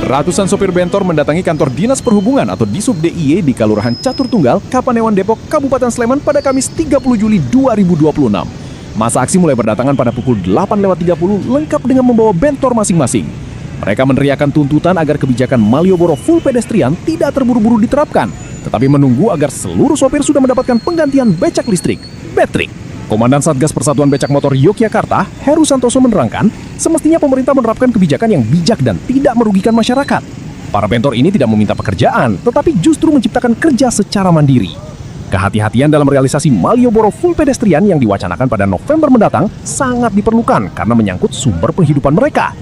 Ratusan sopir bentor mendatangi kantor Dinas Perhubungan atau Disub DIY di Kelurahan Catur Tunggal, Kapanewon Depok, Kabupaten Sleman pada Kamis 30 Juli 2026. Masa aksi mulai berdatangan pada pukul 8.30 lengkap dengan membawa bentor masing-masing. Mereka meneriakan tuntutan agar kebijakan Malioboro full pedestrian tidak terburu-buru diterapkan, tetapi menunggu agar seluruh sopir sudah mendapatkan penggantian becak listrik, Betrik. Komandan Satgas Persatuan Becak Motor Yogyakarta, Heru Santoso menerangkan, semestinya pemerintah menerapkan kebijakan yang bijak dan tidak merugikan masyarakat. Para bentor ini tidak meminta pekerjaan, tetapi justru menciptakan kerja secara mandiri. Kehati-hatian dalam realisasi Malioboro full pedestrian yang diwacanakan pada November mendatang sangat diperlukan karena menyangkut sumber penghidupan mereka.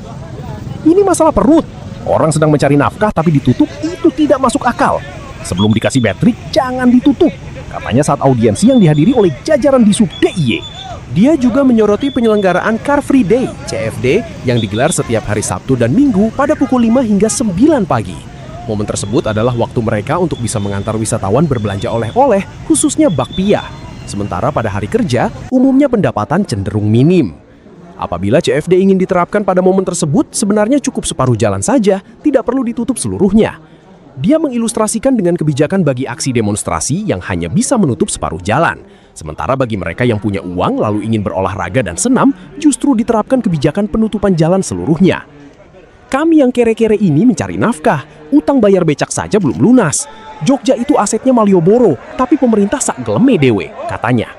Ini masalah perut. Orang sedang mencari nafkah tapi ditutup, itu tidak masuk akal. Sebelum dikasih Betrik, jangan ditutup. Katanya saat audiensi yang dihadiri oleh jajaran Disub DIY. Dia juga menyoroti penyelenggaraan Car Free Day, CFD, yang digelar setiap hari Sabtu dan Minggu pada pukul 5 hingga 9 pagi. Momen tersebut adalah waktu mereka untuk bisa mengantar wisatawan berbelanja oleh-oleh, khususnya bakpia. Sementara pada hari kerja, umumnya pendapatan cenderung minim. Apabila CFD ingin diterapkan pada momen tersebut, sebenarnya cukup separuh jalan saja, tidak perlu ditutup seluruhnya. Dia mengilustrasikan dengan kebijakan bagi aksi demonstrasi yang hanya bisa menutup separuh jalan. Sementara bagi mereka yang punya uang lalu ingin berolahraga dan senam, justru diterapkan kebijakan penutupan jalan seluruhnya. Kami yang kere-kere ini mencari nafkah, utang bayar becak saja belum lunas. Jogja itu asetnya Malioboro, tapi pemerintah sak geleme dewe, katanya.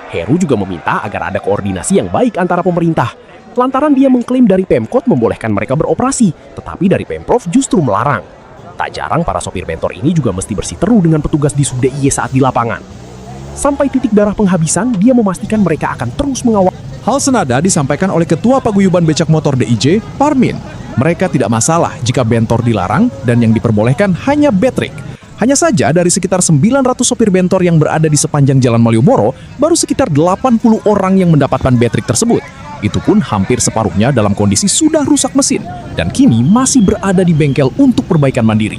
Heru juga meminta agar ada koordinasi yang baik antara pemerintah. Lantaran dia mengklaim dari Pemkot membolehkan mereka beroperasi, tetapi dari Pemprov justru melarang. Tak jarang para sopir bentor ini juga mesti bersiteru dengan petugas Disub DIY saat di lapangan. Sampai titik darah penghabisan, dia memastikan mereka akan terus mengawal. Hal senada disampaikan oleh Ketua Paguyuban Becak Motor DIJ, Parmin. Mereka tidak masalah jika bentor dilarang dan yang diperbolehkan hanya Betrik. Hanya saja dari sekitar 900 sopir bentor yang berada di sepanjang Jalan Malioboro, baru sekitar 80 orang yang mendapatkan Betrik tersebut. Itu pun hampir separuhnya dalam kondisi sudah rusak mesin dan kini masih berada di bengkel untuk perbaikan mandiri.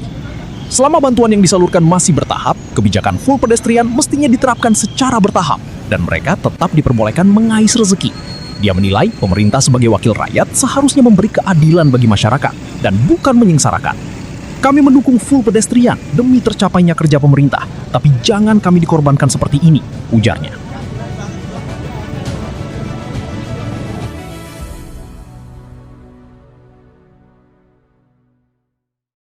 Selama bantuan yang disalurkan masih bertahap, kebijakan full pedestrian mestinya diterapkan secara bertahap dan mereka tetap diperbolehkan mengais rezeki. Dia menilai pemerintah sebagai wakil rakyat seharusnya memberi keadilan bagi masyarakat dan bukan menyengsarakan. Kami mendukung full pedestrian demi tercapainya kerja pemerintah, tapi jangan kami dikorbankan seperti ini, ujarnya.